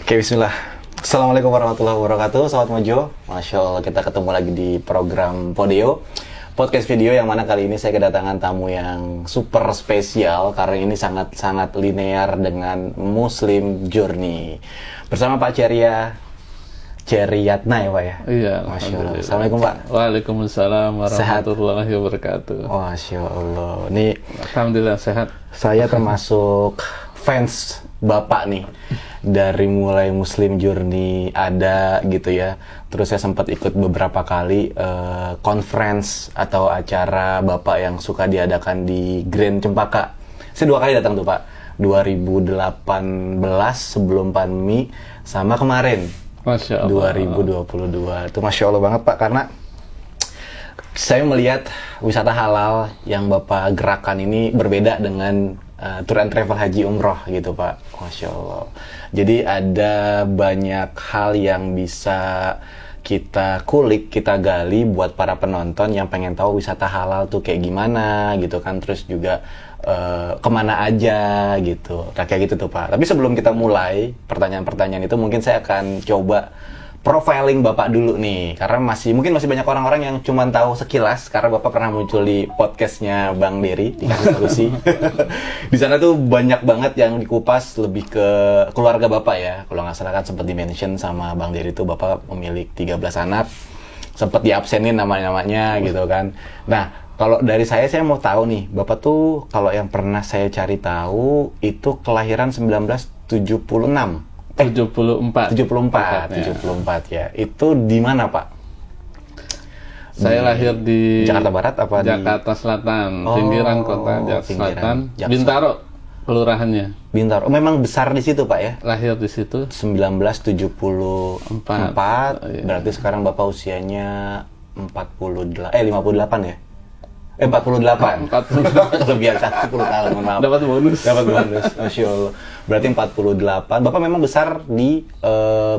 Oke, bismillah. Assalamualaikum warahmatullahi wabarakatuh, Sobat Mojo. Masya Allah, kita ketemu lagi di program Podeo, podcast video yang mana kali ini saya kedatangan tamu yang super spesial karena ini sangat-sangat linear dengan Muslim Journey. Bersama Pak Ceryatna ya Pak ya? Iya. Masya Allah. Assalamualaikum Pak. Waalaikumsalam warahmatullahi wabarakatuh. Masya Allah. Nih, alhamdulillah sehat. saya termasuk fans Bapak nih. Dari mulai Muslim Journey ada gitu ya. Terus saya sempat ikut beberapa kali conference atau acara Bapak yang suka diadakan di Grand Cempaka. Saya 2 kali datang tuh Pak. 2018 sebelum pandemi sama kemarin. Masya Allah. 2022. Itu Masya Allah banget Pak, karena saya melihat wisata halal yang Bapak gerakan ini berbeda dengan tour and travel haji umroh gitu Pak. Masya Allah. Jadi ada banyak hal yang bisa kita kulik, kita gali buat para penonton yang pengen tahu wisata halal tuh kayak gimana gitu kan. Terus juga kemana aja gitu. Nah, kayak gitu tuh Pak. Tapi sebelum kita mulai pertanyaan-pertanyaan itu, mungkin saya akan coba profiling Bapak dulu nih, karena mungkin masih banyak orang-orang yang cuma tahu sekilas karena Bapak pernah muncul di podcastnya Bang Dery di Kasih Solusi. Di sana tuh banyak banget yang dikupas lebih ke keluarga Bapak ya. Kalau nggak salah kan sempat di-mention sama Bang Dery tuh Bapak memiliki 13 anak, sempat diabsenin namanya gitu kan. Nah, kalau dari saya mau tahu nih, Bapak tuh kalau yang pernah saya cari tahu itu kelahiran 1976. 74 ya. Itu di mana Pak? Saya lahir di Jakarta Barat apa Jakarta Selatan, pinggiran kota Jakarta Selatan, Bintaro kelurahannya. Bintaro. Oh, memang besar di situ Pak ya? Lahir di situ 1974. Berarti sekarang Bapak usianya 58 ya? 48. Kelebihan 10 tahun, maaf. Dapat bonus. Masya Allah. Berarti 48. Bapak memang besar di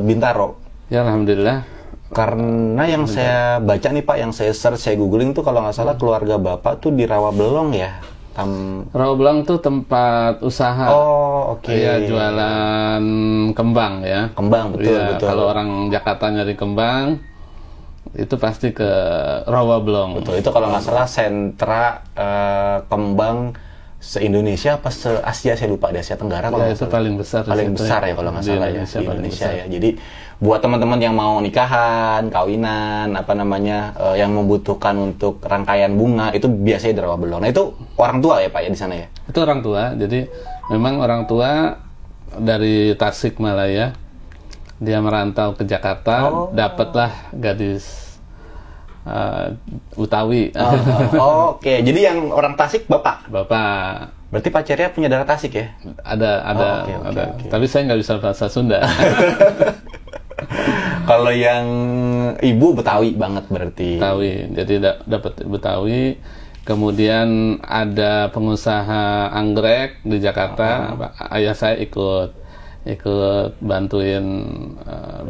Bintaro. Ya, alhamdulillah. Karena yang saya baca nih Pak, yang saya search, saya googling tuh kalau nggak salah keluarga Bapak tuh di Rawabelong ya. Rawabelong tuh tempat usaha. Oh, oke. Ya, jualan kembang ya. Kembang, betul. Kalau orang Jakarta nyari kembang, itu pasti ke Rawabelong. Betul, itu kalau nggak salah sentra kembang se-Indonesia apa se-Asia, saya lupa, di Asia Tenggara kalau itu paling besar. Paling besar ya kalau nggak salah ya di Indonesia ya. Jadi buat teman-teman yang mau nikahan, kawinan, yang membutuhkan untuk rangkaian bunga itu biasanya di Rawabelong. Nah, itu orang tua ya Pak ya di sana ya? Itu orang tua. Jadi memang orang tua dari Tasikmalaya. Dia merantau ke Jakarta, dapatlah gadis Betawi. Oke. Jadi yang orang Tasik Bapak? Bapak. Berarti Pak Cerya punya darah Tasik ya? Ada. Okay. Tapi saya nggak bisa bahasa Sunda. Kalau yang ibu Betawi banget berarti? Betawi. Jadi dapat Betawi. Kemudian ada pengusaha anggrek di Jakarta. Ayah saya ikut bantuin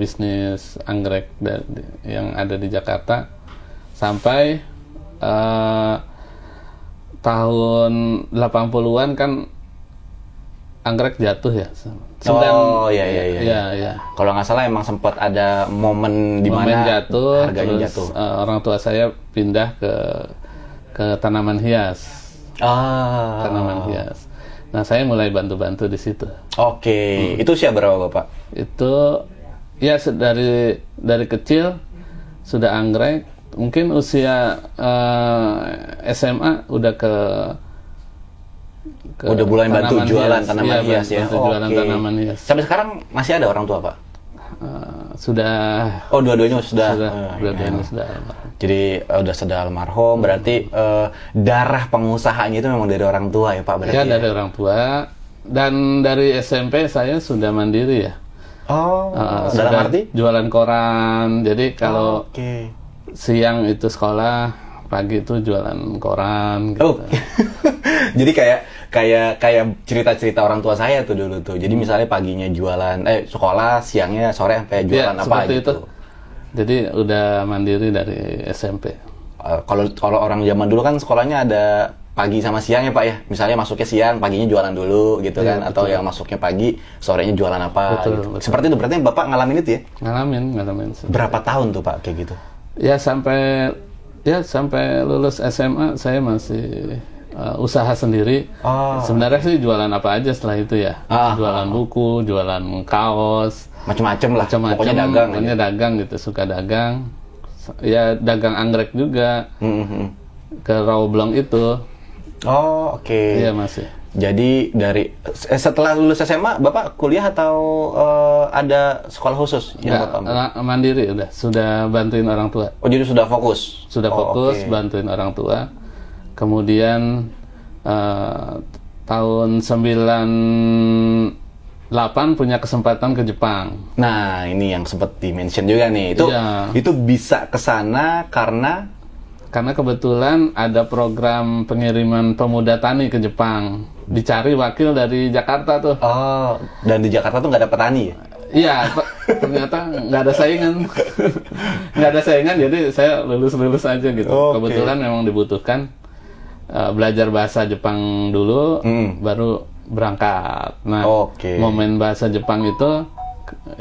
bisnis anggrek yang ada di Jakarta sampai tahun 80-an kan anggrek jatuh ya. Iya. Kalau nggak salah emang sempat ada momen di mana harganya jatuh. Orang tua saya pindah ke tanaman hias. Tanaman hias. Nah, saya mulai bantu-bantu di situ. Oke. Itu usia berapa Bapak? Itu ya dari kecil sudah anggrek. Mungkin usia SMA udah udah mulai bantu jualan tanaman hias ya. Jualan tanaman hias. Sampai sekarang masih ada orang tua Pak? Sudah. Oh, dua-duanya sudah. Dua-duanya sudah. Jadi sudah almarhum. Berarti darah pengusahanya itu memang dari orang tua ya Pak? Berarti ya, dari orang tua. Dan dari SMP saya sudah mandiri ya. Dalam arti? Jualan koran. Jadi kalau siang itu sekolah, pagi itu jualan koran. Gitu. Jadi kayak cerita-cerita orang tua saya tuh dulu tuh. Jadi misalnya paginya jualan sekolah, siangnya sore sampai jualan apa gitu. Itu. Jadi udah mandiri dari SMP. Kalau orang zaman dulu kan sekolahnya ada pagi sama siang ya Pak ya. Misalnya masuknya siang, paginya jualan dulu gitu Iya, kan, atau betul. yang masuknya pagi, sorenya jualan apa Betul, gitu. betul. Seperti itu berarti Bapak ngalamin itu ya? Ngalamin. Berapa tahun tuh Pak kayak gitu? Ya sampai lulus SMA saya masih usaha sendiri. Oh. Sebenarnya sih jualan apa aja setelah itu ya. Jualan buku, jualan kaos, Macem-macem lah, macam-macam. pokoknya dagang. Pokoknya dagang gitu, suka dagang. Ya dagang anggrek juga. Ke Rawblong itu. Oh, oke. Iya masih. Jadi dari setelah lulus SMA Bapak kuliah atau ada sekolah khusus yang Ya, Bapak ambil? mandiri sudah bantuin orang tua. Oh, jadi sudah fokus. Sudah Oh, fokus oke. bantuin orang tua. Kemudian tahun 98 punya kesempatan ke Jepang. Nah, ini yang sempat di-mention juga nih. Iya. Itu bisa ke sana karena Kebetulan ada program pengiriman pemuda tani ke Jepang. Dicari wakil dari Jakarta tuh. oh, dan di Jakarta tuh nggak ada petani ya? Iya, ternyata nggak ada saingan. Nggak ada saingan, jadi saya lulus aja gitu. Oke. Kebetulan memang dibutuhkan belajar bahasa Jepang dulu, baru berangkat. Nah, Oke. momen bahasa Jepang itu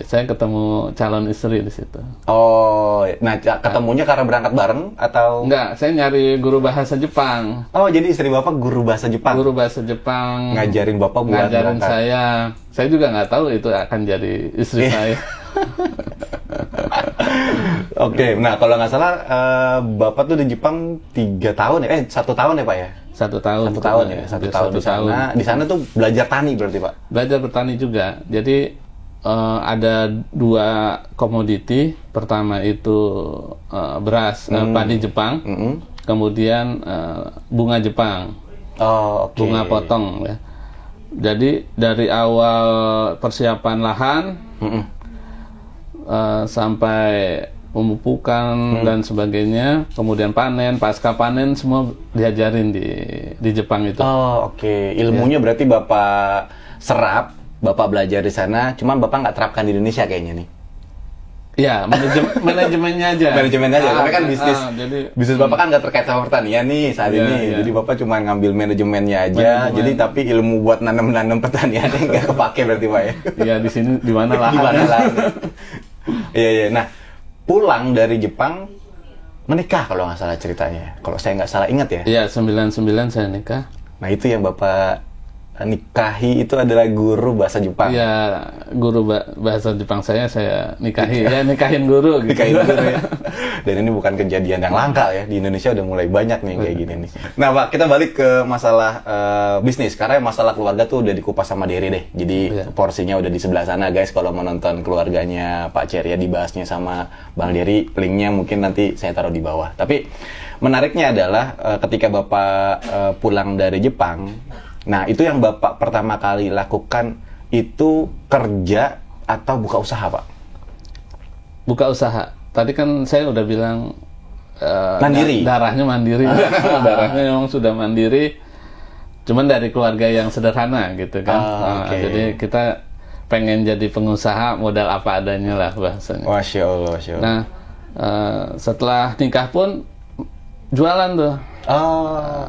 saya ketemu calon istri di situ. Oh, nah ketemunya karena berangkat bareng atau? Enggak, saya nyari guru bahasa Jepang. Oh, jadi istri Bapak guru bahasa Jepang? Guru bahasa Jepang Ngajarin Bapak buat ngajarin berangkat? saya juga nggak tahu itu akan jadi istri saya. Oke, nah kalau nggak salah Bapak tuh di Jepang 3 tahun ya? 1 tahun ya Pak ya? 1 tahun. 1 tahun ya? 1 tahun di sana. Di sana tuh belajar tani berarti Pak? Belajar bertani juga. Jadi ada 2 komoditi. Pertama itu beras, padi Jepang. Kemudian bunga Jepang, Oh, oke. bunga potong ya. Jadi dari awal persiapan lahan sampai pemupukan dan sebagainya, kemudian panen, pasca panen semua diajarin di Jepang itu. Oh, oke. Ilmunya berarti Bapak serap, Bapak belajar di sana, cuman Bapak nggak terapkan di Indonesia kayaknya nih. Ya, manajemennya aja. Manajemen aja, karena kan bisnis jadi bisnis Bapak kan nggak terkait sama pertanian nih saat Iya, ini. iya. Jadi Bapak cuma ngambil manajemennya aja. Manajemen. Jadi tapi ilmu buat nanam-nanam pertanian nggak kepake berarti Pak ya. ya di sini di mana Di mana lahan. lahan? Iya, iya. Nah, pulang dari Jepang menikah kalau nggak salah ceritanya. Kalau saya nggak salah ingat ya. Iya, 99 saya nikah. Nah, itu yang Bapak nikahi itu adalah guru bahasa Jepang. Iya, guru bahasa Jepang saya nikahi. Ya, nikahin guru gitu. Nikahin guru ya. Dan ini bukan kejadian yang langka ya. Di Indonesia udah mulai banyak nih yang kayak gini nih. Nah, Pak, kita balik ke masalah bisnis. Karena masalah keluarga tuh udah dikupas sama Dery deh. Jadi porsinya udah di sebelah sana, guys. Kalau mau nonton keluarganya Pak Cher ya, dibahasnya sama Bang Dery, linknya mungkin nanti saya taruh di bawah. Tapi menariknya adalah ketika Bapak pulang dari Jepang, nah itu yang Bapak pertama kali lakukan itu kerja atau buka usaha, Pak? Buka usaha. Tadi kan saya udah bilang Mandiri. Darahnya mandiri. Darahnya memang sudah mandiri. Cuman dari keluarga yang sederhana gitu kan. Oke. Jadi kita pengen jadi pengusaha modal apa adanya lah bahasanya. Masya Allah, Masya Allah. Nah, setelah nikah pun jualan tuh. Oh,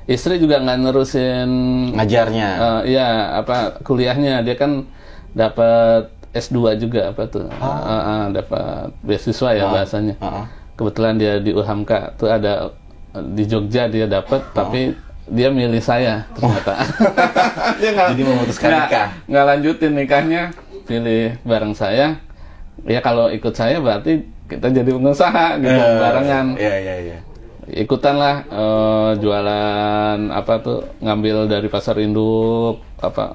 Istri juga nggak nerusin ngajarnya. iya apa kuliahnya, dia kan dapat S2 juga apa tuh. Dapat beasiswa ya bahasanya. Kebetulan dia di UHAMKA tuh ada di Jogja dia dapat, tapi dia milih saya ternyata. Dia Jadi memutuskan nikah. nggak lanjutin nikahnya, pilih bareng saya. Ya kalau ikut saya berarti kita jadi pengusaha gitu barengan. Iya, iya, iya. Ikutan lah jualan apa tuh, ngambil dari pasar induk apa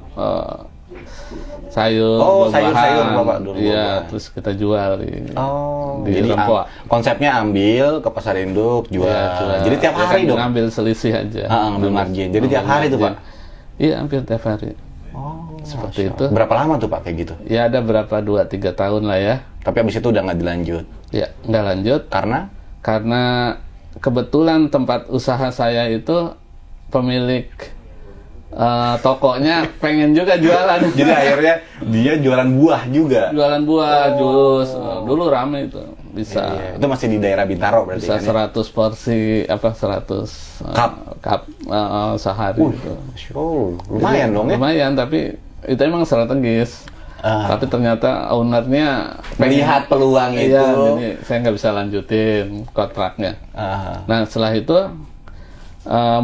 sayur, sayur-sayur Bapak dulu. iya, terus kita jual di Jadi Rempoa. konsepnya ambil ke pasar induk, jual. Iya, jual. Jadi tiap Ya hari kan dong. ngambil selisih aja. Ngambil margin. Jadi tiap hari tuh, Pak. Iya, hampir tiap hari. Seperti itu. Berapa lama tuh Pak kayak gitu? Ya ada berapa 2-3 tahun lah ya. Tapi abis itu udah nggak dilanjut. Ya nggak lanjut Karena kebetulan tempat usaha saya itu pemilik tokonya pengen juga jualan. jadi akhirnya dia jualan buah juga. Jualan buah, jus. Dulu rame itu. bisa. Itu masih di daerah Bintaro berarti bisa kan? 100 porsi 100 cup sehari gitu. Lumayan dong ya. Lumayan, tapi itu emang strategis. Tapi ternyata ownernya melihat peluang itu. Iya, jadi saya nggak bisa lanjutin kontraknya. Nah setelah itu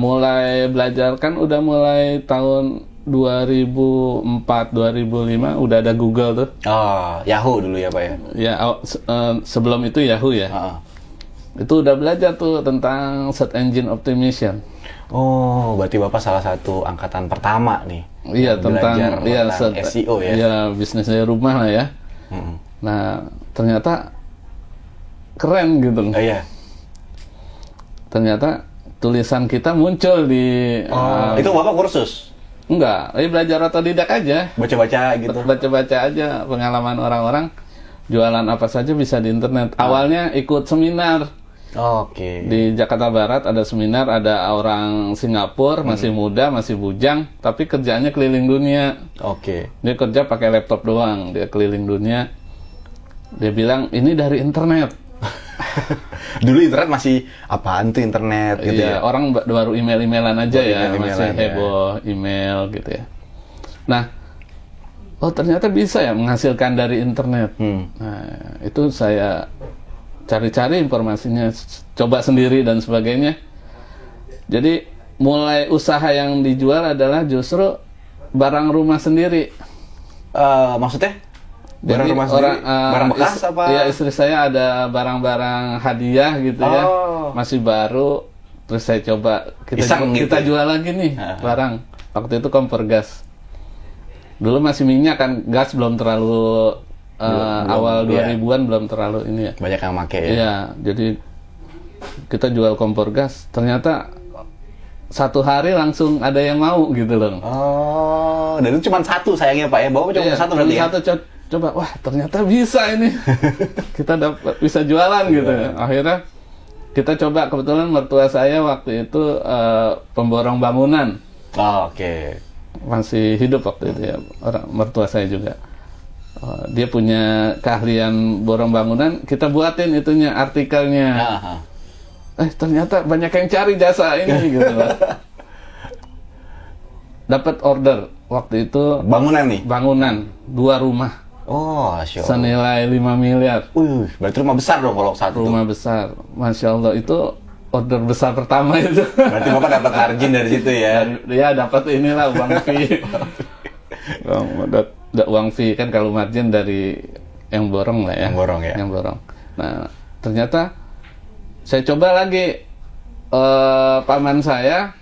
mulai belajar, kan udah mulai tahun 2004-2005 udah ada Google tuh. Yahoo dulu ya Pak ya? Ya, sebelum itu Yahoo ya. Itu udah belajar tuh tentang search engine optimization. Berarti Bapak salah satu angkatan pertama nih. Iya, tentang SEO ya. Iya, bisnis dari rumah lah ya. Nah, ternyata keren gitu. Iya. Ternyata tulisan kita muncul di itu Bapak kursus? Enggak, belajar otodidak aja. Baca-baca gitu. Baca-baca aja pengalaman orang-orang jualan apa saja bisa di internet. Awalnya ikut seminar. Di Jakarta Barat ada seminar, ada orang Singapura, masih muda, masih bujang, tapi kerjaannya keliling dunia. Dia kerja pakai laptop doang, dia keliling dunia. Dia bilang, ini dari internet. Dulu internet masih apaan tuh internet gitu ya? Orang baru email-emailan aja masih heboh email gitu ya. Nah, ternyata bisa ya menghasilkan dari internet. Nah, itu saya cari-cari informasinya, coba sendiri dan sebagainya. Jadi mulai usaha yang dijual adalah justru barang rumah sendiri. Maksudnya? Barang rumah sendiri? Barang bekas apa? Iya, istri saya ada barang-barang hadiah gitu ya, masih baru. Terus saya coba, kita jual lagi nih barang. Waktu itu kompor gas. Dulu masih minyak kan, gas belum terlalu awal 2000-an belum terlalu ini ya. Banyak yang pakai ya. Iya, jadi kita jual kompor gas. Ternyata satu hari langsung ada yang mau gitu loh. Dan itu cuma satu sayangnya Pak ya. Bawa cuma satu berarti ya. Coba, wah ternyata bisa ini. Kita bisa jualan gitu. Akhirnya kita coba, kebetulan mertua saya waktu itu pemborong bangunan. Masih hidup waktu itu ya, mertua saya juga. Dia punya keahlian borong bangunan, kita buatin itunya, artikelnya. Ternyata banyak yang cari jasa ini gitu loh. Dapat order waktu itu bangunan 2 rumah. Senilai 5 miliar. Berarti rumah besar dong kalau satu. Rumah besar, Masya Allah, itu order besar pertama itu. Berarti Bapak dapat margin dari situ ya? Ya dapat inilah uang fee. Uang fee kan, kalau margin dari yang borong lah ya. Yang borong. Nah, ternyata saya coba lagi, paman saya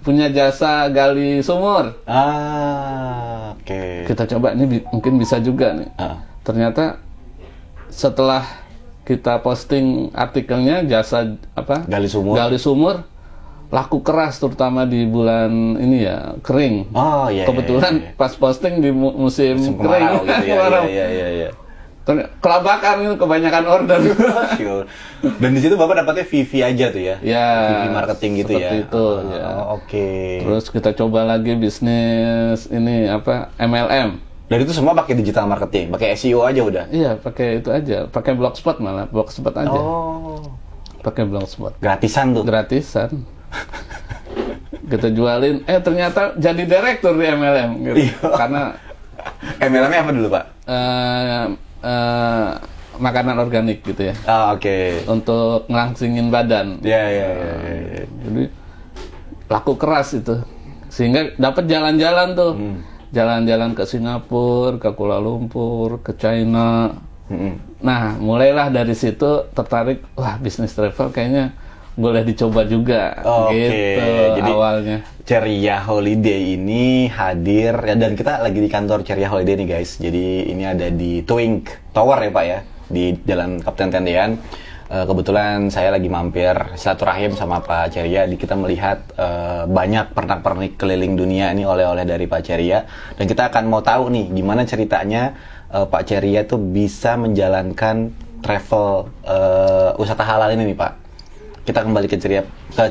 punya jasa gali sumur. Kita coba, ini mungkin bisa juga nih. Ternyata setelah kita posting artikelnya, jasa gali sumur laku keras, terutama di bulan ini ya, kering. Kebetulan pas posting di musim kering gitu ya. Kelabakan, kebanyakan order. Dan di situ Bapak dapatnya VV aja tuh ya? VV marketing gitu ya? Seperti itu ya. Terus kita coba lagi bisnis ini MLM. Dan itu semua pakai digital marketing, pakai SEO aja udah? Iya, pakai itu aja, pakai Blogspot malah, Blogspot aja. Pakai Blogspot. Gratisan tuh? Gratisan. Kita jualin, ternyata jadi direktur di MLM gitu. Karena MLM-nya apa dulu Pak? Makanan organik gitu ya. Untuk ngelangsingin badan. Jadi laku keras itu, sehingga dapat jalan-jalan tuh. Jalan-jalan ke Singapura, ke Kuala Lumpur, ke China. Nah, mulailah dari situ tertarik, wah bisnis travel kayaknya boleh dicoba juga. Gitu. Jadi awalnya Ceria Holiday ini hadir ya, dan kita lagi di kantor Ceria Holiday nih guys. Jadi ini ada di Twink Tower ya Pak ya, di Jalan Kapten Tendean. Kebetulan saya lagi mampir silaturahim sama Pak Ceria. Kita melihat banyak pernak-pernik keliling dunia ini, oleh-oleh dari Pak Ceria. Dan kita akan mau tahu nih gimana ceritanya Pak Ceria tuh bisa menjalankan travel wisata halal ini nih Pak. Kita kembali ke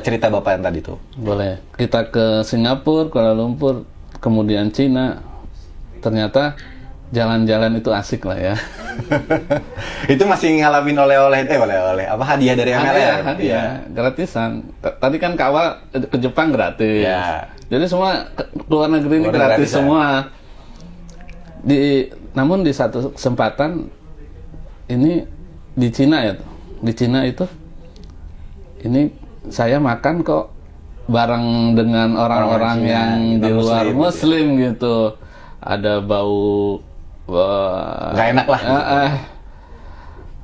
cerita Bapak yang tadi tuh. Boleh. Kita ke Singapura, Kuala Lumpur, kemudian Cina. Ternyata jalan-jalan itu asik lah ya. Itu masih ngalamin oleh-oleh apa hadiah dari MLR? Hadiah, gratisan. Tadi kan ke awal ke Jepang gratis. Ya. Jadi semua ke luar negeri ini gratis semua. Namun di satu kesempatan ini di Cina ya, di Cina itu ini saya makan kok bareng dengan orang-orang yang di luar Muslim gitu. Ada bau nggak enak lah.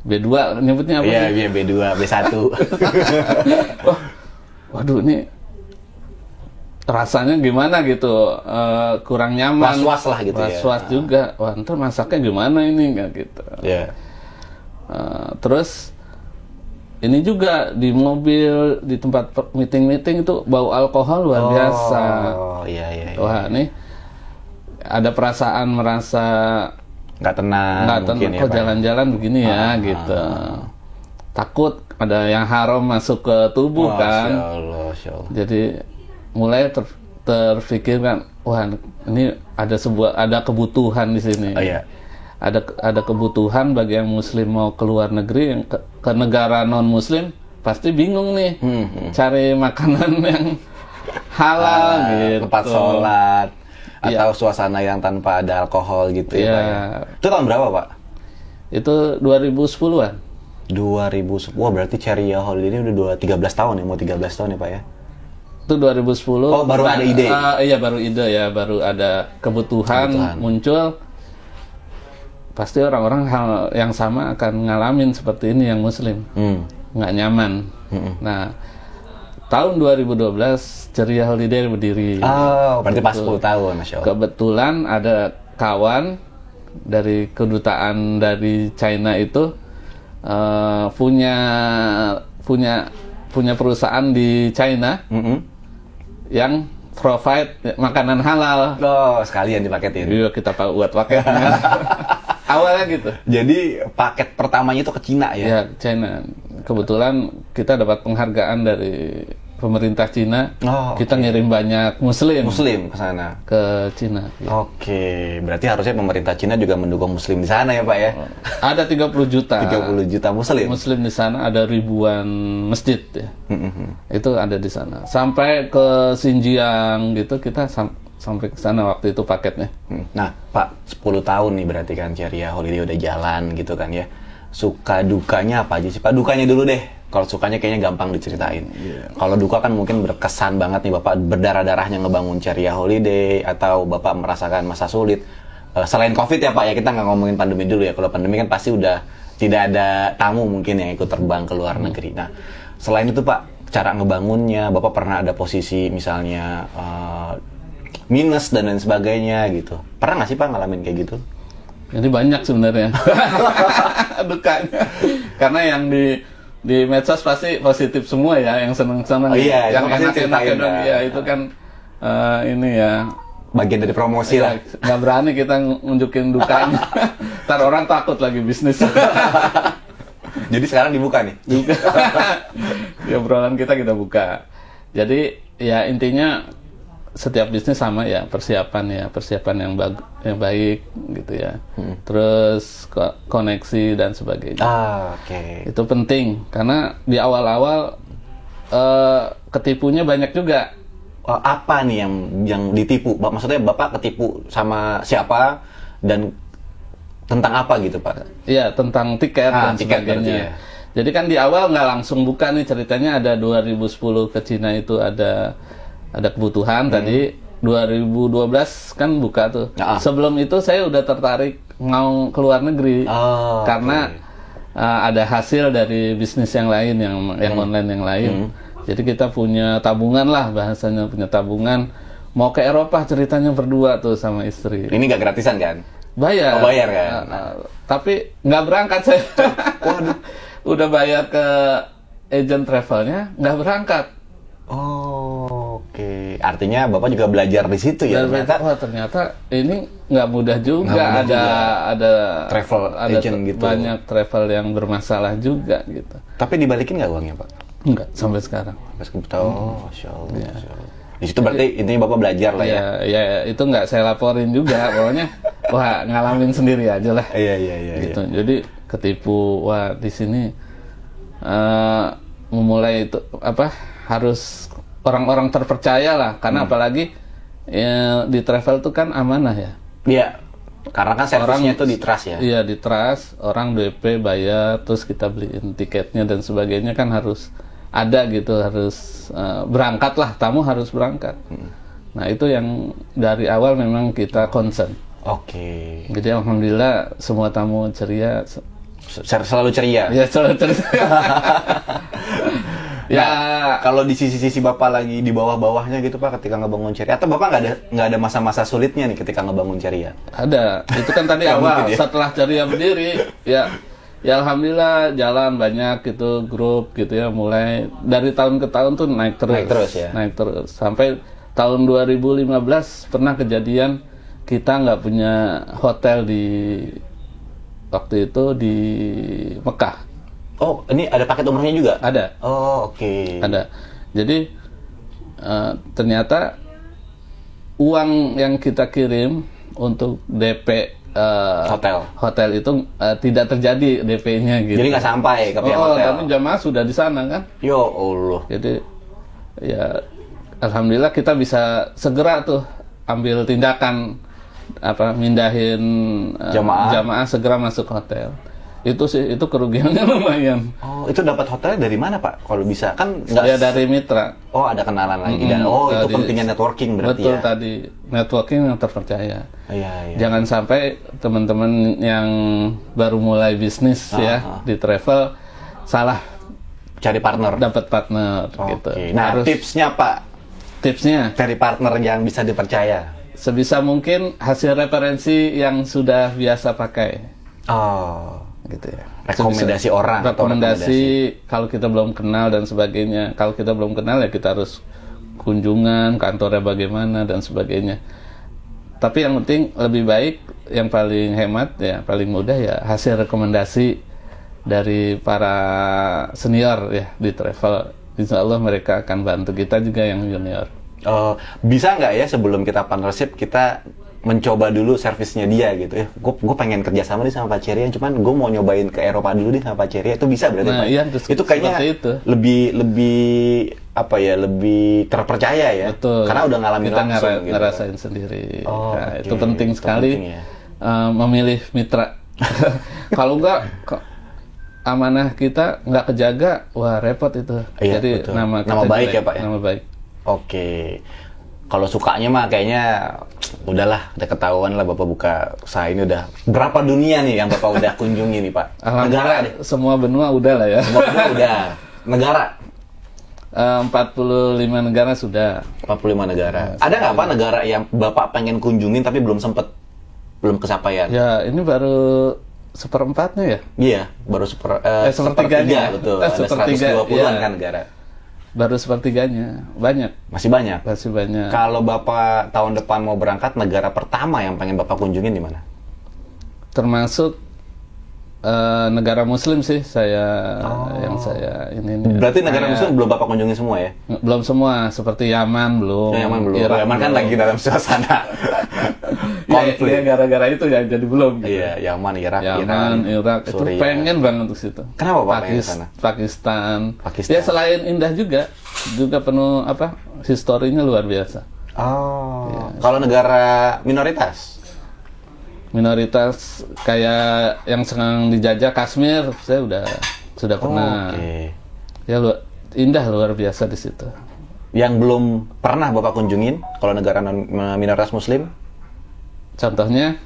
B2 nyebutnya apa? Iya, B2, B1. Waduh, ini rasanya gimana gitu, kurang nyaman. Was-was lah gitu Was-was juga. Wah, ntar masaknya gimana ini gitu. Iya. Terus ini juga di mobil, di tempat meeting-meeting itu bau alkohol luar biasa. Oh, iya. Wah, nih ada perasaan merasa nggak tenang mungkin kok jalan-jalan begini ya gitu. Takut ada yang haram masuk ke tubuh kan. Masya Allah. Jadi mulai terfikirkan, wah ini ada kebutuhan di sini. Oh, iya. Ada kebutuhan bagi yang muslim mau keluar negeri, yang ke negara non muslim pasti bingung nih cari makanan yang halal gitu, tempat sholat atau suasana yang tanpa ada alkohol gitu ya Pak ya. Itu tahun berapa Pak? Itu 2010-an. 2010. Wah, berarti Ceria Holiday ini udah 13 tahun ya, mau 13 tahun ya Pak ya? Itu 2010. Oh, baru ada ide. Iya, baru ide ya, baru ada kebutuhan muncul. Pasti orang-orang hal yang sama akan ngalamin seperti ini yang muslim. Nggak nyaman. Nah, tahun 2012 Ceria Holiday berdiri. Oh, berarti pas 10 tahun, Masya Allah. Kebetulan ada kawan dari kedutaan dari China itu punya perusahaan di China yang provide makanan halal. Oh, sekalian dipaketin. Iya, kita buat paketnya. Awalnya gitu. Jadi paket pertamanya itu ke Cina ya? Ya, China. Kebetulan kita dapat penghargaan dari pemerintah Cina. Kita ngirim banyak Muslim ke sana, ke Cina. Ya. Oke, berarti harusnya pemerintah Cina juga mendukung Muslim di sana ya Pak ya? Ada 30 juta. 30 juta Muslim. Muslim di sana, ada ribuan masjid ya. Itu ada di sana. Sampai ke Xinjiang gitu, kita sampai ke sana waktu itu paketnya. Nah, Pak, 10 tahun nih berarti kan Ceria Holiday udah jalan gitu kan ya. Suka dukanya apa aja sih Pak? Dukanya dulu deh. Kalau sukanya kayaknya gampang diceritain. Kalau duka kan mungkin berkesan banget nih Bapak berdarah-darahnya ngebangun Ceria Holiday, atau Bapak merasakan masa sulit. Selain COVID ya Pak ya, kita nggak ngomongin pandemi dulu ya. Kalau pandemi kan pasti udah tidak ada tamu mungkin yang ikut terbang ke luar negeri. Nah, selain itu Pak, cara ngebangunnya, Bapak pernah ada posisi misalnya minus dan lain sebagainya gitu. Pernah nggak sih Pak ngalamin kayak gitu? Jadi banyak sebenarnya dukanya. Karena yang di medsos pasti positif semua ya, yang seneng-seneng, yang enak-enak ya, itu kan ini ya bagian dari promosi lah. Nggak berani kita nunjukin dukanya. Ntar orang takut lagi bisnis. Jadi sekarang dibuka nih. Ya, obrolan kita buka. Jadi ya intinya setiap bisnis sama ya, persiapan yang baik gitu ya. Terus koneksi dan sebagainya. Oke. Itu penting karena di awal-awal ketipunya banyak juga. Apa nih yang ditipu? Maksudnya Bapak ketipu sama siapa dan tentang apa gitu Pak? Iya, tentang tiket dan sebagainya. Ya. Jadi kan di awal nggak langsung buka nih, ceritanya ada 2010 ke Cina itu ada kebutuhan. Tadi 2012 kan buka tuh. Sebelum itu saya udah tertarik mau keluar negeri karena ada hasil dari bisnis yang lain, yang online yang lain. Jadi kita punya tabungan lah, bahasanya punya tabungan. Mau ke Eropa ceritanya berdua tuh sama istri. Ini nggak gratisan kan? Bayar. Bayar kan? Tapi nggak berangkat saya. Udah bayar ke agent travelnya, nggak berangkat. Oke. Artinya Bapak juga belajar di situ ya? Ternyata ini nggak mudah juga. Ada travel agent gitu. Banyak travel yang bermasalah juga gitu. Tapi dibalikin nggak uangnya Pak? Enggak, sampai sekarang. Masya Allah. Di situ berarti intinya Bapak belajar lah ya. Ya itu nggak saya laporin juga, pokoknya wah ngalamin sendiri aja lah. Iya. Gitu. Jadi ketipu, wah di sini memulai itu harus orang-orang terpercaya lah, karena apalagi ya, di travel itu kan amanah ya. Iya. Karena kan servisnya itu di trust ya. Iya, di trust, orang DP bayar, terus kita beliin tiketnya dan sebagainya kan harus ada gitu, harus berangkat lah, tamu harus berangkat. Nah itu yang dari awal memang kita concern. Oke. Jadi alhamdulillah semua tamu ceria. Selalu ceria. Ya selalu ceria. Ya kalau di sisi-sisi Bapak lagi di bawah-bawahnya gitu Pak, ketika ngebangun ceria, atau Bapak nggak ada masa-masa sulitnya nih ketika ngebangun ceria? Ada. Itu kan tadi awal. Setelah ceria berdiri, ya alhamdulillah jalan banyak gitu, grup gitu ya, mulai dari tahun ke tahun tuh naik terus ya. Naik terus sampai tahun 2015 pernah kejadian kita nggak punya hotel di waktu itu di Mekah. Oh, ini ada paket umrohnya juga? Ada. Oh, oke. Ada. Jadi ternyata uang yang kita kirim untuk DP hotel itu tidak terjadi DP-nya gitu. Jadi nggak sampai ke pihak hotel. Tapi jamaah sudah di sana kan. Yo Allah. Jadi ya alhamdulillah kita bisa segera tuh ambil tindakan mindahin jamaah segera masuk hotel. Itu sih, itu kerugiannya lumayan. Oh, itu dapat hotelnya dari mana Pak? Kalau bisa kan nggak? Ya dari mitra. Oh, ada kenalan lagi dan itu pentingnya networking berarti. Betul, ya. Tadi networking yang terpercaya. Iya. Jangan sampai teman-teman yang baru mulai bisnis di travel salah cari partner. Dapat partner gitu. Nah, tipsnya Pak? Tipsnya cari partner yang bisa dipercaya. Sebisa mungkin hasil referensi yang sudah biasa pakai. Oh. Gitu ya. Rekomendasi orang atau rekomendasi kalau kita belum kenal dan sebagainya. Kalau kita belum kenal ya kita harus kunjungan, kantornya bagaimana dan sebagainya. Tapi yang penting lebih baik, yang paling hemat ya, paling mudah ya hasil rekomendasi dari para senior ya di travel. Insya Allah mereka akan bantu kita juga yang junior. Bisa nggak ya sebelum kita partnership kita mencoba dulu servisnya dia gitu ya. Gue pengen kerjasama nih sama Pak Ceria, cuman gue mau nyobain ke Eropa dulu nih sama Pak Ceria. Itu bisa berarti Pak? Iya, itu kayaknya lebih lebih terpercaya ya. Betul. Karena udah ngalamin kita langsung gitu. Ngerasain sendiri. Okay. Itu penting sekali. Penting, ya. Memilih mitra. Kalau enggak amanah kita nggak kejaga, wah repot itu. Iya, jadi betul. nama baik jelek, ya Pak ya. Nama baik. Oke. Kalau sukanya mah kayaknya udahlah, udah ketahuan lah Bapak buka usaha ini udah berapa dunia nih yang Bapak udah kunjungi nih Pak? Negara deh. Semua benua udah lah ya. Semua benua udah. Negara? 45 negara sudah. 45 negara. Ada nggak Pak negara yang Bapak pengen kunjungin tapi belum sempet, belum kesampaian? Ya ini baru seperempatnya ya? Iya, baru sepertiganya. Betul, ada 120-an kan negara. Baru sepertiganya, banyak. Masih banyak? Masih banyak. Kalau Bapak tahun depan mau berangkat, negara pertama yang pengen Bapak kunjungin di mana? Termasuk negara Muslim sih yang saya ini. Berarti negara Muslim belum Bapak kunjungi semua ya? Belum semua, seperti Yaman belum. Yaman belum. Yaman kan lagi dalam suasana konflik. Ya, gara-gara itu ya jadi belum. Gitu. Iya, Yaman, Irak, Irak itu pengen banget untuk situ. Kenapa Pak pengen sana? Pakistan. Ya selain indah juga penuh historinya luar biasa. Oh. Ya. Kalau negara minoritas kayak yang sedang dijajah Kashmir, saya sudah pernah. Okay. Ya indah luar biasa di situ. Yang belum pernah Bapak kunjungin kalau negara minoritas Muslim? Contohnya?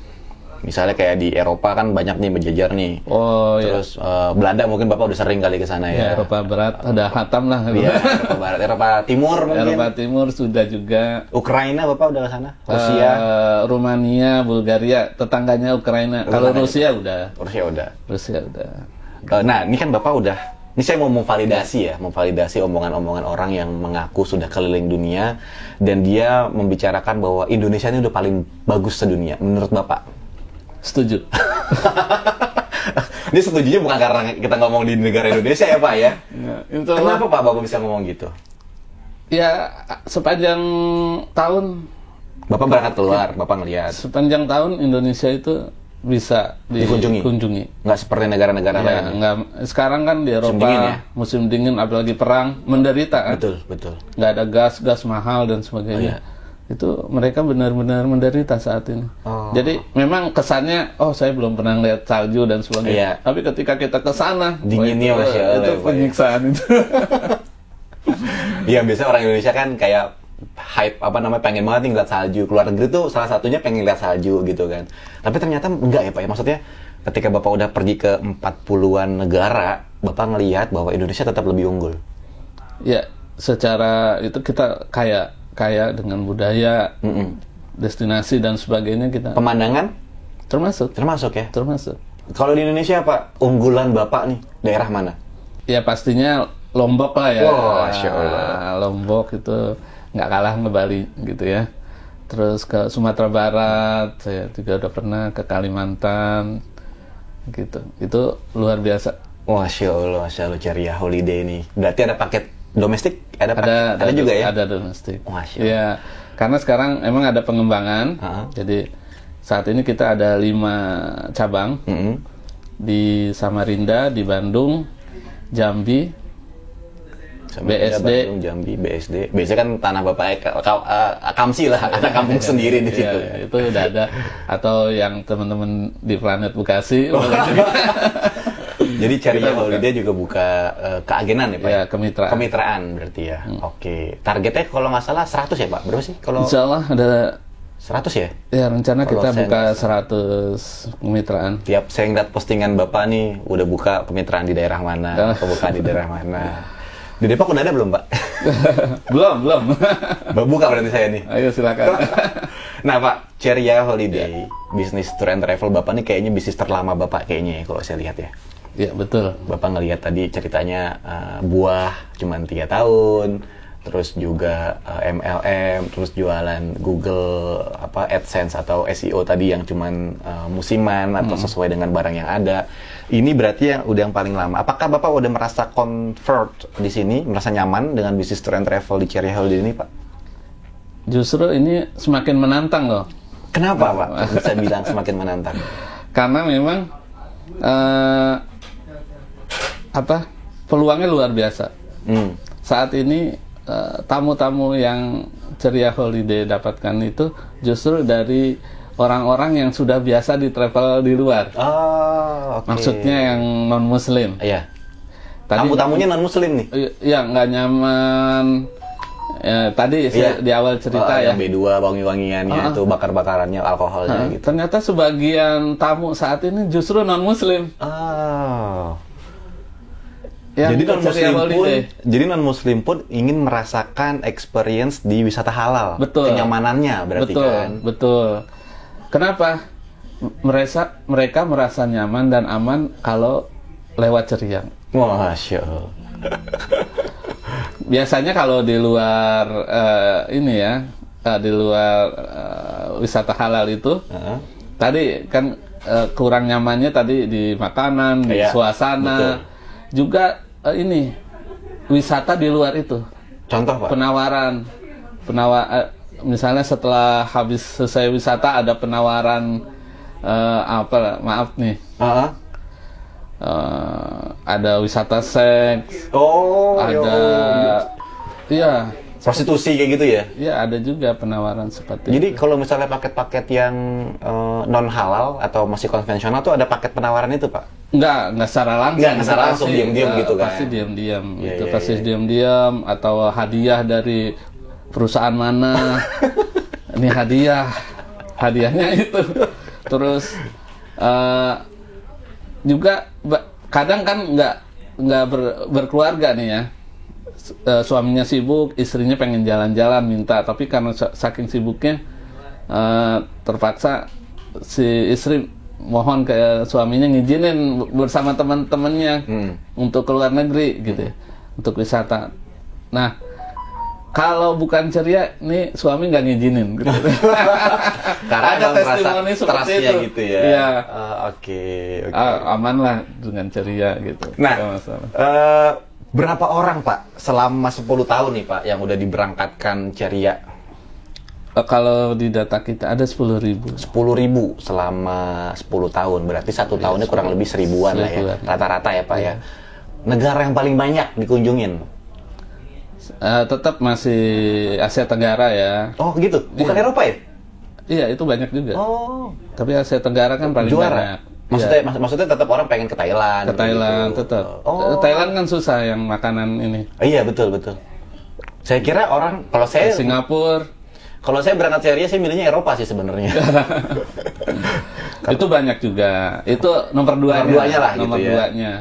Misalnya kayak di Eropa kan banyak nih menjajar nih. Oh iya. Terus Belanda mungkin Bapak udah sering kali ke sana ya. Eropa Barat ada khatam lah. Iya, Eropa Barat, Eropa Timur mungkin. Eropa Timur sudah juga. Ukraina Bapak udah ke sana? Rusia, Rumania, Bulgaria, tetangganya Ukraina. Kalau Rusia udah. Rusia udah. Nah, ini kan Bapak udah. Ini saya mau memvalidasi omongan-omongan orang yang mengaku sudah keliling dunia dan dia membicarakan bahwa Indonesia ini udah paling bagus sedunia. Menurut Bapak? Setuju. Ini setujunya bukan karena kita ngomong di negara Indonesia ya Pak ya? Kenapa Pak Bapak bisa ngomong gitu? Ya sepanjang tahun Bapak berangkat keluar, Bapak ngelihat. Sepanjang tahun Indonesia itu bisa dikunjungi. Nggak seperti negara-negara Ya, lain. nggak. Sekarang kan di Eropa Musim dingin, ya? musim dingin, apalagi perang, menderita kan. Betul. Nggak ada gas mahal dan sebagainya. Itu mereka benar-benar menderita saat ini. Jadi memang kesannya, saya belum pernah lihat salju dan sebagainya. Tapi ketika kita ke sana, dinginnya Masya Allah, itu penyiksaan itu. Iya, biasanya orang Indonesia kan kayak hype pengen banget nih ngeliat salju. Keluar negeri tuh salah satunya pengen lihat salju gitu kan. Tapi ternyata enggak ya Pak ya. Maksudnya ketika Bapak udah pergi ke 40-an negara, Bapak ngelihat bahwa Indonesia tetap lebih unggul. Ya, secara itu kita kaya dengan budaya, destinasi dan sebagainya kita. Pemandangan? Termasuk ya? Termasuk. Kalau di Indonesia Pak, unggulan Bapak nih, daerah mana? Ya pastinya Lombok lah ya. Masya Allah. Lombok itu nggak kalah ke Bali gitu ya. Terus ke Sumatera Barat, saya juga udah pernah ke Kalimantan gitu. Itu luar biasa. Masya Allah, ceria holiday ini. Berarti ada paket domestik? Ada juga ya? Ada domestik. Masya Allah. Ya, karena sekarang emang ada pengembangan. Jadi saat ini kita ada 5 cabang di Samarinda, di Bandung, Jambi, BSD. Bandung, Jambi, BSD. Biasanya kan tanah Bapak Kamsi lah, ada kampung sendiri di situ. Ya, itu udah ada. Atau yang teman-teman di Planet Bekasi. Jadi Ceria Holiday juga buka keagenan ya Pak? Ya, kemitraan. Kemitraan berarti ya. Oke. Targetnya kalau nggak salah 100 ya Pak? Berapa sih? Insya Allah ada 100 ya? Ya, rencana kita buka 100 kemitraan. Tiap saya ngeliat postingan Bapak nih, udah buka kemitraan di daerah mana, kebukaan di daerah mana. Di Depok udah ada belum, Pak? belum. Buka berarti saya nih. Ayo silakan. Nah, Pak, Ceria Holiday, bisnis tour and travel Bapak nih kayaknya bisnis terlama Bapak kayaknya ya, kalau saya lihat ya. Iya, betul. Bapak ngelihat tadi ceritanya buah cuman 3 tahun, terus juga MLM, terus jualan Google AdSense atau SEO tadi yang cuman musiman atau sesuai dengan barang yang ada. Ini berarti yang udah yang paling lama. Apakah Bapak udah merasa comfort di sini, merasa nyaman dengan bisnis tour and travel di Ceria Holiday ini, Pak? Justru ini semakin menantang loh. Kenapa, Pak? Bisa bilang semakin menantang? Karena memang peluangnya luar biasa. Saat ini tamu-tamu yang Ceria Holiday dapatkan itu justru dari orang-orang yang sudah biasa di travel di luar. Okay. Maksudnya yang non-muslim. Iya. Tamu-tamunya non-muslim nih? Iya, nggak nyaman. Tadi di awal cerita ya. Yang B2, wangi-wangiannya itu, bakar-bakarannya, alkoholnya gitu. Ternyata sebagian tamu saat ini justru non-muslim. Jadi non-muslim pun ingin merasakan experience di wisata halal. Betul. Kenyamanannya berarti kan. Betul. Kenapa? Mereka merasa nyaman dan aman kalau lewat Ceria. Masya Allah. Biasanya kalau di luar di luar wisata halal itu, tadi kan kurang nyamannya tadi di makanan, di suasana. Betul. Juga wisata di luar itu. Contoh, Pak? Penawaran, misalnya setelah habis selesai wisata ada penawaran maaf nih. Ada wisata seks. Iya. Prostitusi kayak gitu ya? Iya, ada juga penawaran seperti Jadi itu. kalau misalnya paket-paket yang non halal atau masih konvensional tuh ada paket penawaran itu, Pak? Enggak secara langsung. Enggak secara langsung, diam-diam gitu kan? Pasti diam-diam. Pasti diam-diam atau hadiah dari perusahaan mana. Ini hadiahnya itu. Terus juga kadang kan nggak berkeluarga nih ya. Suaminya sibuk, istrinya pengen jalan-jalan minta, tapi karena saking sibuknya terpaksa si istri mohon ke suaminya ngizinin bersama teman-temannya untuk keluar negeri gitu ya, untuk wisata. Nah, kalau bukan Ceria, nih suami nggak ngizinin gitu. Karena ada testimoni seperti itu gitu ya. Iya. Oke. Aman lah dengan Ceria gitu. Nah, Berapa orang Pak selama 10 tahun nih Pak yang udah diberangkatkan Ceria? Kalau di data kita ada 10.000. 10.000 selama 10 tahun, berarti satu tahunnya kurang lebih 1000-an lah ya, rata-rata ya Pak ya. Negara yang paling banyak dikunjungin? Tetap masih Asia Tenggara ya. Oh gitu, bukan Eropa ya? Iya, itu banyak juga. Oh. Tapi Asia Tenggara kan paling Juara. banyak. Maksudnya tetap orang pengen ke Thailand. Ke Thailand gitu. tetap. Oh. Thailand kan susah yang makanan ini. Iya betul. Saya kira orang kalau saya Singapura. Kalau saya berangkat Ceria, saya milihnya Eropa sih sebenarnya. Itu banyak juga. Itu nomor 2-nya. Nomor 2-nya lah nomor gitu ya. 2-nya.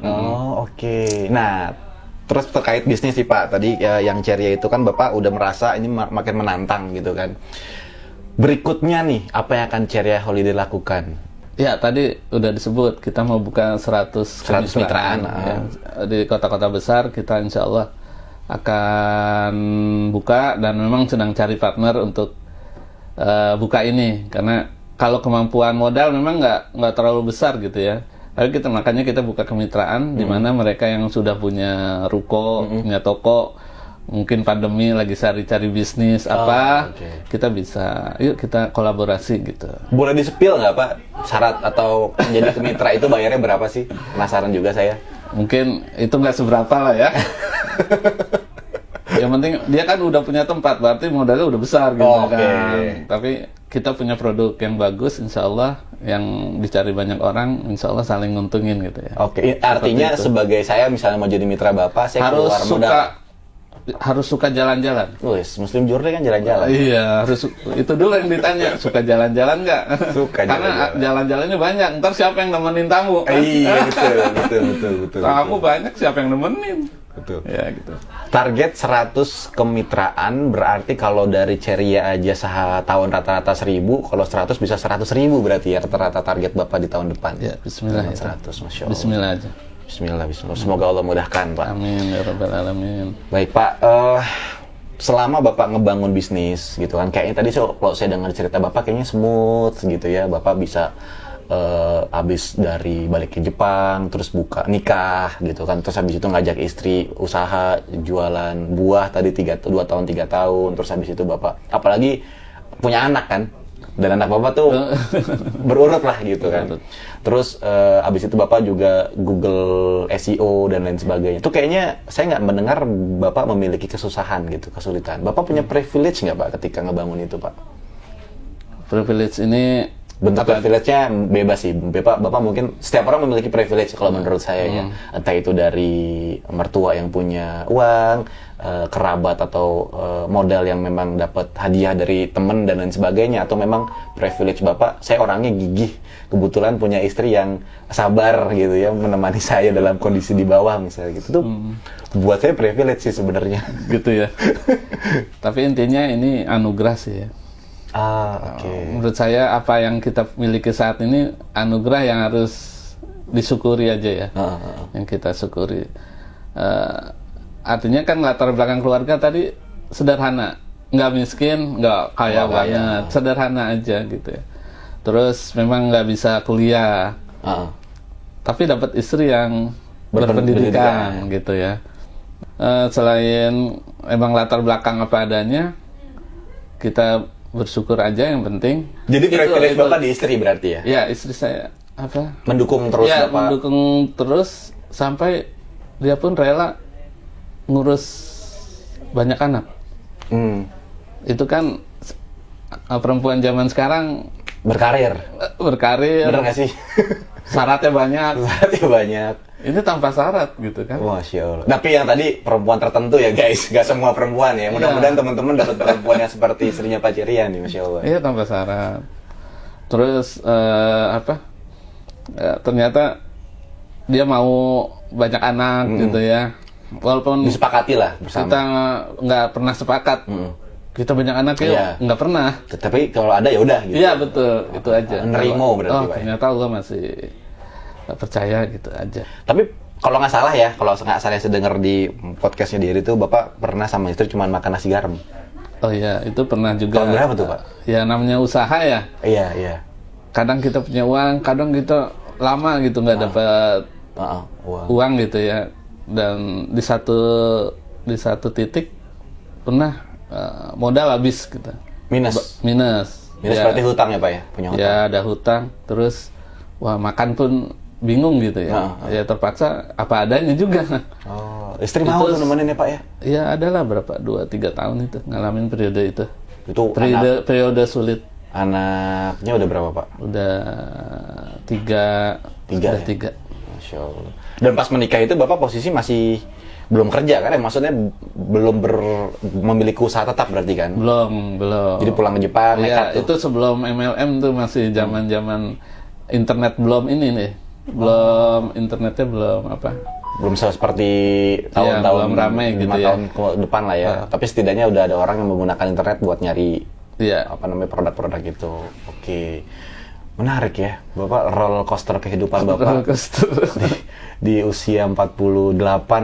Oh, oke. Nah, terus terkait bisnis sih Pak. Tadi yang Ceria itu kan Bapak udah merasa ini makin menantang gitu kan. Berikutnya nih, apa yang akan Ceria Holiday lakukan? Ya, tadi udah disebut kita mau buka 100 kemitraan. Ya. Di kota-kota besar kita insya Allah akan buka dan memang sedang cari partner untuk buka ini, karena kalau kemampuan modal memang nggak terlalu besar gitu ya. Tapi makanya kita buka kemitraan di mana mereka yang sudah punya ruko, punya toko, mungkin pandemi lagi cari bisnis kita bisa, yuk kita kolaborasi gitu. Boleh di-spill nggak Pak syarat atau menjadi kemitra itu bayarnya berapa sih? Penasaran juga saya. Mungkin itu nggak seberapa lah ya. Yang penting dia kan udah punya tempat, berarti modalnya udah besar gitu kan. Tapi kita punya produk yang bagus, insya Allah yang dicari banyak orang, insya Allah saling nguntungin gitu ya. Oke, artinya sebagai saya misalnya mau jadi mitra Bapak, saya harus keluar modal. Harus suka jalan-jalan. Wes, Muslim Journey kan jalan-jalan. Iya, harus itu dulu yang ditanya, suka jalan-jalan nggak? Suka Karena jalan-jalannya banyak. Ntar siapa yang nemenin tamu? Kan? Iya, betul. Tamu banyak, siapa yang nemenin? Betul. Ya gitu. Target 100 kemitraan berarti kalau dari Ceria aja tahun rata-rata 1000, kalau 100 bisa 100.000 berarti ya rata-rata target Bapak di tahun depan. Ya, bismillah. 100, Masya Allah. Bismillah aja. Bismillah. Semoga Allah mudahkan, Pak. Amin ya rabbal alamin. Baik, Pak. Selama Bapak ngebangun bisnis gitu kan, kayaknya tadi kalau saya dengar cerita Bapak kayaknya smooth gitu ya. Bapak bisa habis dari balik ke Jepang, terus buka nikah gitu kan, terus habis itu ngajak istri usaha jualan buah tadi 2 tahun 3 tahun, terus habis itu Bapak apalagi punya anak kan, dan anak Bapak tuh berurut lah gitu kan. Terus abis itu Bapak juga Google SEO dan lain sebagainya. Tuh kayaknya saya nggak mendengar Bapak memiliki kesusahan gitu, kesulitan. Bapak punya privilege nggak Pak ketika ngebangun itu Pak? Privilege ini bentuk privilege-nya bebas sih. Bapak mungkin setiap orang memiliki privilege kalau menurut saya ya. Entah itu dari mertua yang punya uang, kerabat atau modal yang memang dapat hadiah dari teman dan lain sebagainya, atau memang privilege Bapak, saya orangnya gigih, kebetulan punya istri yang sabar gitu ya, menemani saya dalam kondisi di bawah misalnya gitu. Tuh buat saya privilege sih sebenarnya. Gitu ya. Tapi intinya ini anugerah sih ya. Oke. Menurut saya apa yang kita miliki saat ini anugerah yang harus disyukuri aja ya. Yang kita syukuri. Artinya kan latar belakang keluarga tadi sederhana, nggak miskin, nggak kaya banget, sederhana aja gitu ya. Terus memang nggak bisa kuliah, tapi dapat istri yang berpendidikan gitu ya. Selain emang latar belakang apa adanya, kita bersyukur aja yang penting. Jadi privilege Bapak di istri berarti ya? Ya, istri saya apa? Mendukung terus ya, Bapak? Mendukung terus sampai dia pun rela ngurus banyak anak. Itu kan perempuan zaman sekarang berkarir. Bener nggak sih? Syaratnya banyak. Ini tanpa syarat gitu kan. Masya Allah. Tapi yang tadi perempuan tertentu ya guys, nggak semua perempuan ya. Mudah-mudahan teman-teman dapat perempuan yang seperti istrinya Pak Ceria nih, Masya Allah. Iya, tanpa syarat. Terus ternyata dia mau banyak anak gitu ya. Walaupun disepakati lah bersama. Kita nggak pernah sepakat. Kita banyak anak ya, nggak pernah. Tapi kalau ada ya udah gitu. Iya betul, itu aja. Nerimo berarti Pak. Ternyata Allah masih percaya gitu aja. Tapi kalau nggak salah ya, kalau nggak salah saya dengar di podcastnya dia itu, Bapak pernah sama istri cuma makan nasi garam. Oh iya, itu pernah juga. Tahun berapa tuh Pak? Ya namanya usaha ya. Iya. Kadang kita punya uang, kadang kita lama gitu nggak dapat uang gitu ya. Dan di satu titik pernah modal habis kita. Minus. Minus Ya. Berarti hutang ya Pak ya? Punya hutang. Ya ada hutang, terus makan pun bingung gitu ya. Ya terpaksa apa adanya juga. Oh, istri mau tuh nemenin ya Pak ya? Ya adalah berapa 2-3 tahun itu ngalamin periode itu. Itu periode sulit. Anaknya udah berapa Pak? Udah 3. Tiga. Udah 3. Masya Allah. Dan pas menikah itu Bapak posisi masih belum kerja kan? Maksudnya belum memiliki usaha tetap berarti kan? Belum. Jadi pulang ke Jepang Ya, nekat tuh. itu sebelum MLM tuh masih zaman-zaman internet belum ini nih. Belum internetnya belum apa? Belum seperti tahun-tahun belum ramai 5 gitu ya. tahun ke depan lah ya. Tapi setidaknya udah ada orang yang menggunakan internet buat nyari produk-produk itu. Oke. Menarik ya. Bapak roller coaster kehidupan Bapak. Roller coaster. Di usia 48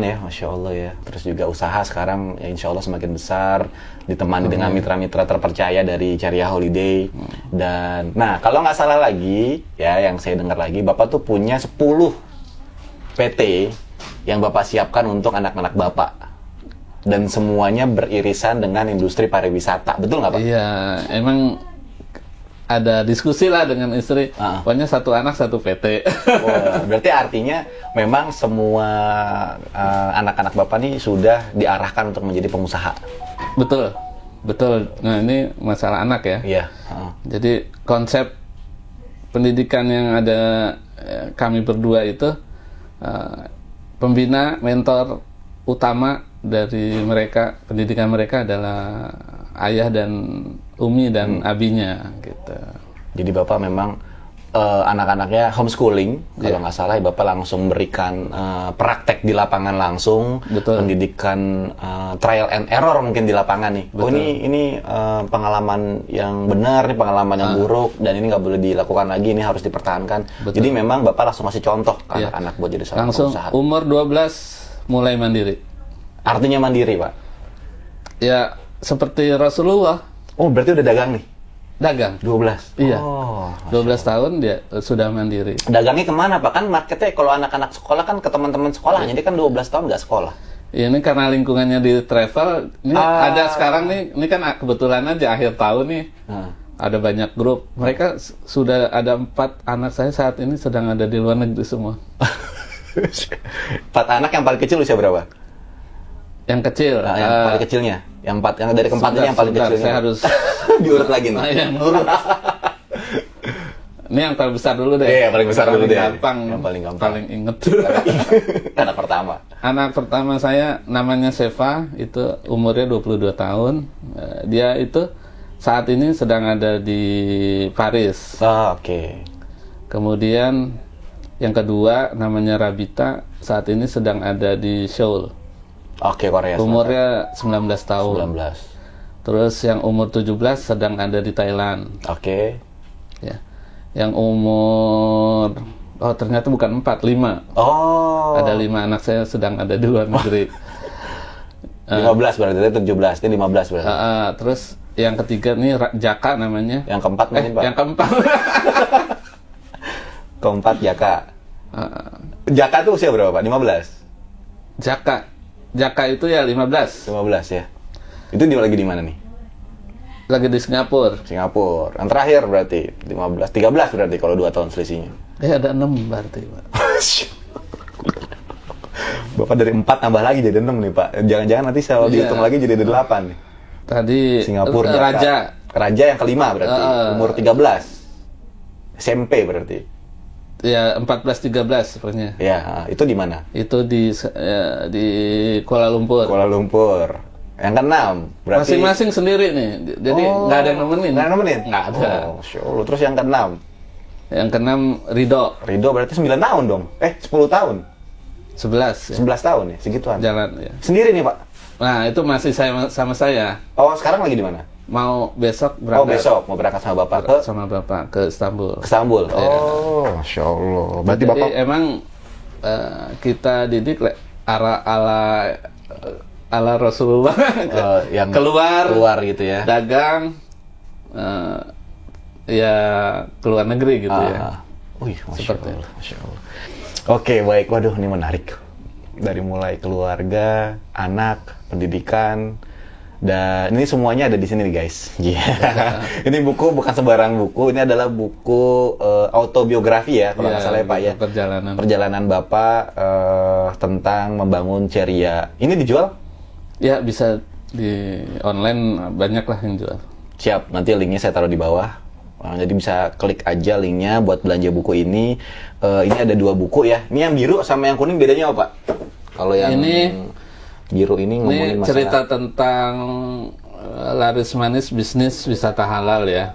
ya, Masya Allah ya. Terus juga usaha sekarang ya insya Allah semakin besar, ditemani dengan mitra-mitra terpercaya dari Ceria Holiday. Dan, nah kalau nggak salah lagi, ya yang saya dengar lagi, Bapak tuh punya 10 PT yang Bapak siapkan untuk anak-anak Bapak. Dan semuanya beririsan dengan industri pariwisata, betul nggak Pak? Iya, emang ada diskusi lah dengan istri, pokoknya satu anak satu PT. Oh, berarti artinya memang semua anak-anak Bapak nih sudah diarahkan untuk menjadi pengusaha. Betul. Nah ini masalah anak ya. Iya. Jadi konsep pendidikan yang ada kami berdua itu pembina, mentor utama dari mereka, pendidikan mereka adalah ayah dan umi dan abinya gitu. Jadi Bapak memang anak-anaknya homeschooling, kalau nggak salah Bapak langsung berikan praktek di lapangan langsung. Betul. Pendidikan trial and error mungkin di lapangan nih. Betul. Oh ini pengalaman yang benar, nih pengalaman yang buruk, dan ini nggak boleh dilakukan lagi, ini harus dipertahankan. Betul. Jadi memang Bapak langsung kasih contoh ke anak-anak buat jadi seorang langsung pengusaha. umur 12 mulai mandiri. Artinya mandiri Pak? Ya seperti Rasulullah. Oh berarti udah dagang nih? Dagang. 12? Iya. Oh, 12 tahun dia sudah mandiri. dagangnya kemana Pak? Kan marketnya kalau anak-anak sekolah kan ke teman-teman sekolahnya, dia kan 12 tahun nggak sekolah. Ya, ini karena lingkungannya di travel, ini ada sekarang nih, ini kan kebetulan aja akhir tahun nih, ada banyak grup. Mereka sudah ada 4 anak saya saat ini sedang ada di luar negeri semua. 4 anak, yang paling kecil usia berapa? Yang kecil. Nah, yang paling kecilnya, yang dari keempat ini yang paling kecilnya. Saya harus diurut lagi nih. Yang urut. Ini yang paling besar dulu deh. Iya, paling besar dulu deh. Gampang. Yang paling gampang. Paling inget. Anak pertama. Anak pertama saya namanya Seva, itu umurnya 22 tahun. Dia itu saat ini sedang ada di Paris. Oh, oke. Kemudian yang kedua namanya Rabita, saat ini sedang ada di Seoul. Oke, Korea. Umurnya 19 tahun. 19. Terus yang umur 17 sedang ada di Thailand. Oke. Ya. Yang umur ternyata bukan 4, 5. Oh. Ada 5 anak saya sedang ada di luar negeri. 15 berarti, itu 17, ini 15 berarti. Terus yang ketiga nih Jaka namanya. Yang keempat mungkin, Pak. Yang keempat. Keempat Jaka. Jaka tuh usia berapa, Pak? 15? Jaka itu ya 15. 15 ya. Itu lagi di mana nih? Lagi di Singapura. Singapura. Yang terakhir berarti 15, 13 berarti kalau 2 tahun selisihnya. Ada 6 berarti, Pak. Bapak dari 4 tambah lagi jadi 6 nih, Pak. Jangan-jangan nanti saya dihitung lagi jadi 8 nih. Tadi Singapura. Raja yang kelima berarti. Umur 13. SMP berarti. Ya 14-13 sebenarnya. Ya, itu di mana? Itu di Kuala Lumpur. Kuala Lumpur. Yang keenam berarti masing-masing sendiri nih. Jadi nggak ada yang nemenin. Nggak nemenin? Nggak ada. Oh, Masya Allah. Terus yang keenam? Yang keenam Rido. Rido berarti 9 tahun dong. 10 tahun. 11 ya. 11 tahun ya, segituan. Jalan ya. Sendiri nih, Pak? Nah, itu masih sama saya. Oh, sekarang lagi di mana? Mau besok berangkat. Oh, besok mau berangkat sama Bapak ke Istanbul. Ke Istanbul. Oh, Masya Allah. Berarti jadi Bapak emang kita didik ala Rasulullah. yang keluar gitu ya. Dagang ya keluar negeri gitu ya. Wih, Masya Allah. Masya Allah. Oke, baik. Waduh, ini menarik. dari mulai keluarga, anak, pendidikan, dan ini semuanya ada di sini nih guys. Ini buku bukan sembarang buku, ini adalah buku autobiografi ya kalau nggak salah ya Pak ya. Perjalanan Bapak tentang membangun Ceria. Ini dijual? Ya bisa di online, banyak lah yang jual. Siap, nanti linknya saya taruh di bawah. Jadi bisa klik aja linknya buat belanja buku ini. Ini ada 2 buku ya. Ini yang biru sama yang kuning bedanya apa Pak? Kalau yang biru ini ngomongin masalah cerita tentang laris manis bisnis wisata halal ya.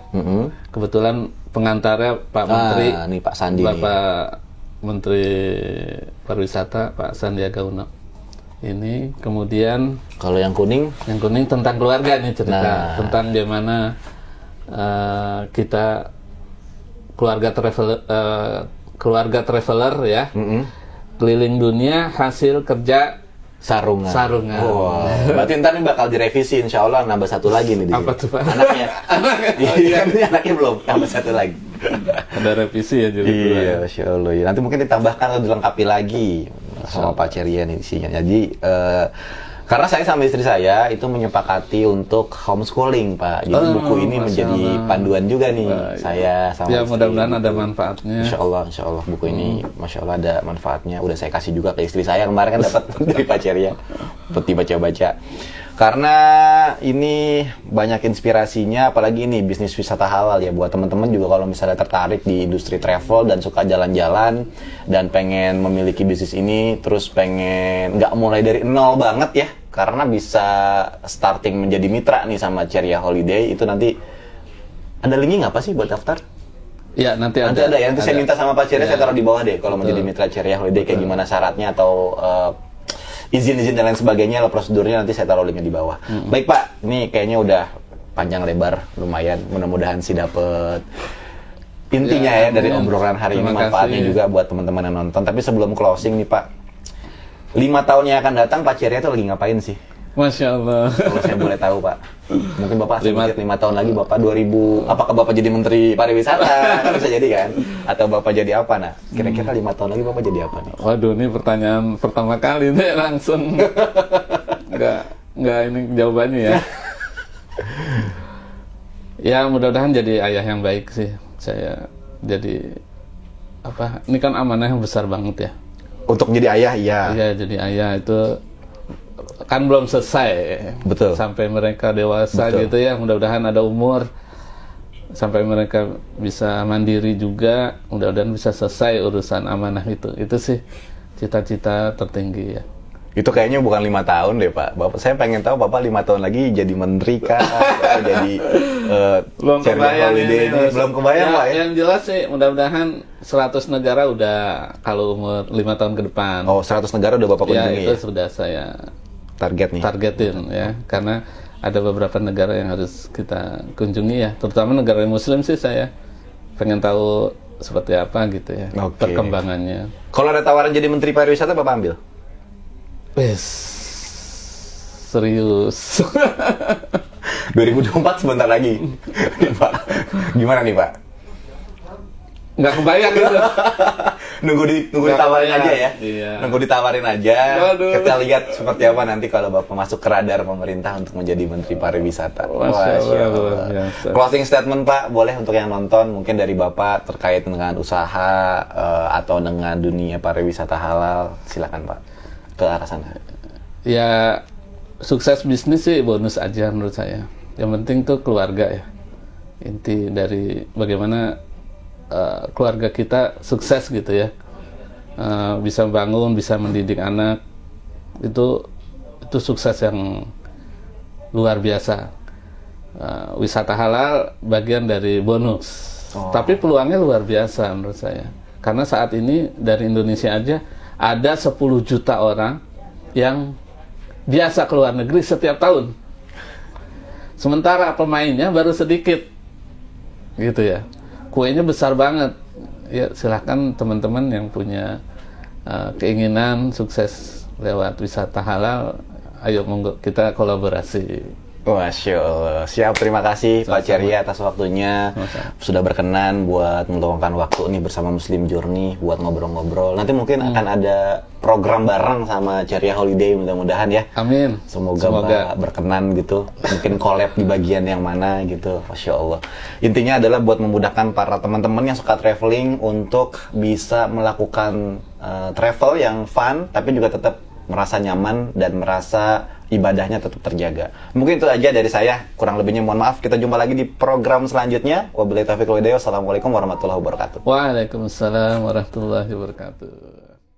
Kebetulan pengantarnya Pak Menteri, nih Pak Sandi, Bapak Menteri Pariwisata Pak Sandiaga Uno. Ini kemudian kalau yang kuning tentang keluarga nih, cerita tentang bagaimana kita keluarga traveler ya, keliling dunia hasil kerja sarungan. Wow. Berarti ntar ini bakal direvisi, insya Allah nambah 1 lagi nih. Apa tuh Pak? Anaknya. Ini anaknya belum, nambah 1 lagi. Ada revisi ya jadi. Iya, Masya Allah. Nanti mungkin ditambahkan atau dilengkapi lagi sama Pak Ceria nih isinya. Jadi karena saya sama istri saya itu menyepakati untuk homeschooling Pak. Jadi buku ini menjadi panduan juga nih. Saya sama ya, mudah-mudahan ada manfaatnya. Insya Allah buku ini Masya Allah ada manfaatnya. Udah saya kasih juga ke istri saya kemarin kan dapat dari Pak Ceria. Buat dibaca-baca. Karena ini banyak inspirasinya, apalagi ini bisnis wisata halal ya. Buat teman-teman juga kalau misalnya tertarik di industri travel dan suka jalan-jalan dan pengen memiliki bisnis ini, terus pengen nggak mulai dari nol banget ya, karena bisa starting menjadi mitra nih sama Ceria Holiday. Itu nanti ada linknya nggak apa sih buat daftar? Ya nanti ada ya. Nanti saya minta sama Pak Ceria, saya taruh di bawah deh kalau menjadi mitra Ceria Holiday kayak gimana syaratnya atau izin-izin dan lain sebagainya, prosedurnya nanti saya taruh linknya di bawah. Baik Pak, ini kayaknya udah panjang lebar lumayan. Mudah-mudahan sih dapet intinya ya dari obrolan hari ini, manfaatnya juga buat teman-teman yang nonton. Tapi sebelum closing nih Pak, 5 tahun yang akan datang Pak Ceria itu lagi ngapain sih? Masya Allah. Kalau saya boleh tahu Pak, mungkin Bapak 5 tahun lagi Bapak 2000, apakah Bapak jadi Menteri Pariwisata? Kan bisa jadi kan? Atau Bapak jadi apa? Nah, kira-kira 5 tahun lagi Bapak jadi apa nih? Waduh, ini pertanyaan pertama kali nih langsung. Nggak ini jawabannya ya. Ya mudah-mudahan jadi ayah yang baik sih. Saya jadi apa? Ini kan amanah yang besar banget ya. Untuk jadi ayah, iya. Iya, jadi ayah itu kan belum selesai. Betul. Sampai mereka dewasa gitu ya. Mudah-mudahan ada umur sampai mereka bisa mandiri juga. Mudah-mudahan bisa selesai urusan amanah itu. Itu sih cita-cita tertinggi ya. Itu kayaknya bukan 5 tahun deh Pak. Bapak, saya pengen tahu Bapak 5 tahun lagi jadi menteri kah? Atau jadi belum kebayang ini. Belum kebayang Pak ya? Yang jelas sih mudah-mudahan 100 negara udah kalau umur 5 tahun ke depan. Oh, 100 negara udah Bapak kunjungi ya? Itu sudah saya targetin ya. Karena ada beberapa negara yang harus kita kunjungi ya. Terutama negara Muslim sih saya pengen tahu seperti apa gitu ya. Perkembangannya. Kalau ada tawaran jadi Menteri Pariwisata Bapak ambil? Serius. 2024 sebentar lagi. Nih, Pak. Gimana nih Pak? Nggak kebayang gitu. nunggu ditawarin aja ya. Iya. Nunggu ditawarin aja. Aduh. Kita lihat seperti apa nanti kalau Bapak masuk ke radar pemerintah untuk menjadi Menteri Pariwisata. Masya Allah. Closing statement Pak, boleh untuk yang nonton mungkin dari Bapak terkait dengan usaha atau dengan dunia pariwisata halal. Silakan Pak. Ke arah sana. Ya, sukses bisnis sih bonus aja menurut saya. Yang penting tuh keluarga ya. Inti dari bagaimana keluarga kita sukses gitu ya. Bisa bangun, bisa mendidik anak. Itu sukses yang luar biasa. Wisata halal bagian dari bonus. Tapi peluangnya luar biasa menurut saya. Karena saat ini dari Indonesia aja ada 10 juta orang yang biasa ke luar negeri setiap tahun. Sementara pemainnya baru sedikit. Gitu ya. Kuenya besar banget. Ya, silahkan teman-teman yang punya keinginan sukses lewat wisata halal, ayo monggo kita kolaborasi. Masya Allah. Siap, terima kasih Pak Ceria atas waktunya. Sudah berkenan buat meluangkan waktu nih bersama Muslim Journey buat ngobrol-ngobrol. Nanti mungkin akan ada program bareng sama Ceria Holiday, mudah-mudahan ya. Amin. Semoga Pak berkenan gitu. Mungkin collab di bagian yang mana gitu. Masya Allah. Intinya adalah buat memudahkan para teman-teman yang suka traveling untuk bisa melakukan travel yang fun, tapi juga tetap merasa nyaman dan merasa ibadahnya tetap terjaga. Mungkin itu aja dari saya. Kurang lebihnya mohon maaf. Kita jumpa lagi di program selanjutnya. Wabillahi taufiq wal hidayah. Wassalamualaikum warahmatullahi wabarakatuh. Waalaikumsalam warahmatullahi wabarakatuh.